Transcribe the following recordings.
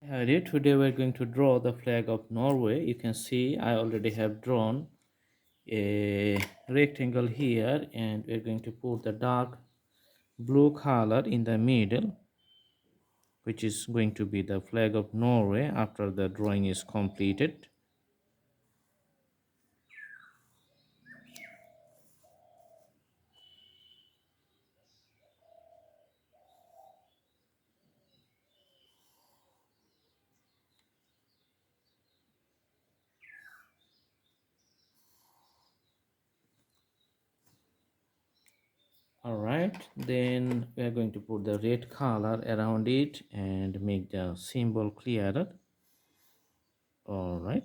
Howdy, today we're going to draw the flag of Norway. You can see I already have drawn a rectangle here, and we're going to put the dark blue color in the middle, which is going to be the flag of Norway after the drawing is completed. Alright, then we are going to put the red color around it and make the symbol clearer. Alright.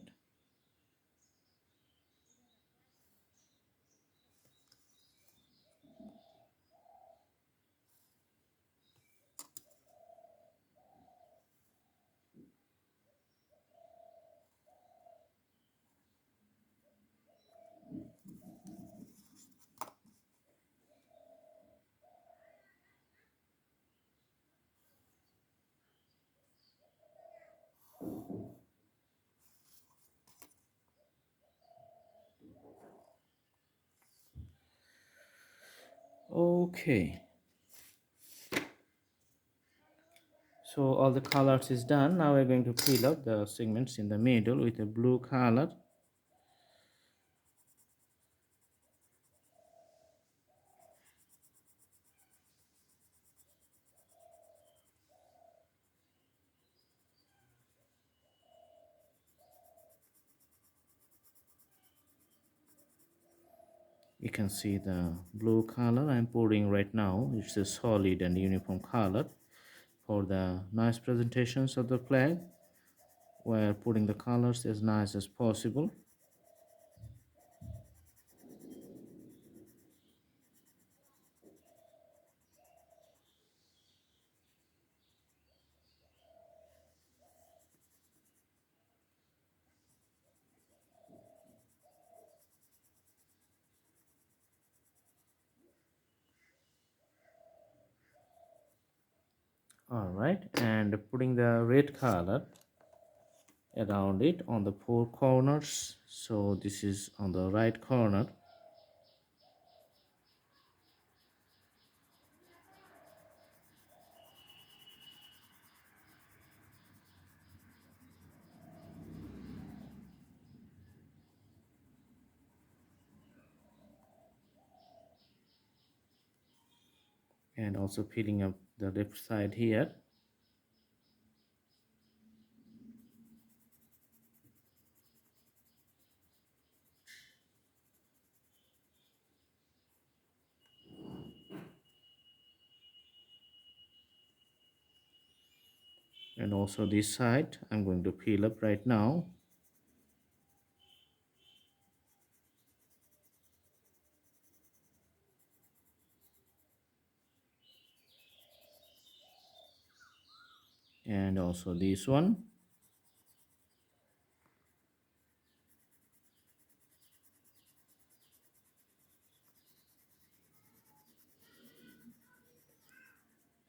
Okay. So all the colors is done. Now we're going to fill up the segments in the middle with a blue color. You can see the blue color I'm pouring right now. It's a solid and uniform color for the nice presentations of the flag. We're putting the colors as nice as possible. Alright, and putting the red color around it on the four corners. So this is on the right corner. And also filling up the left side here. And also this side I'm going to fill up right now. And also this one.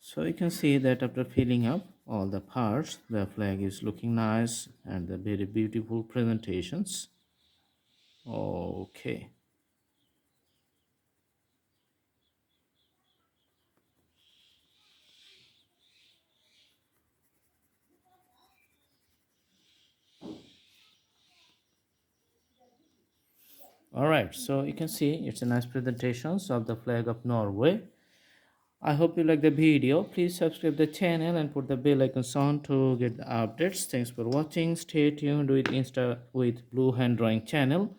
So you can see that after filling up all the parts, the flag is looking nice and the very beautiful presentations. Okay. Alright, so you can see it's a nice presentations of the flag of Norway. I hope you like the video. Please subscribe the channel and put the bell icons on to get the updates. Thanks for watching. Stay tuned with Blue Hand Drawing channel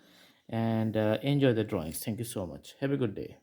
and enjoy the drawings. Thank you so much. Have a good day.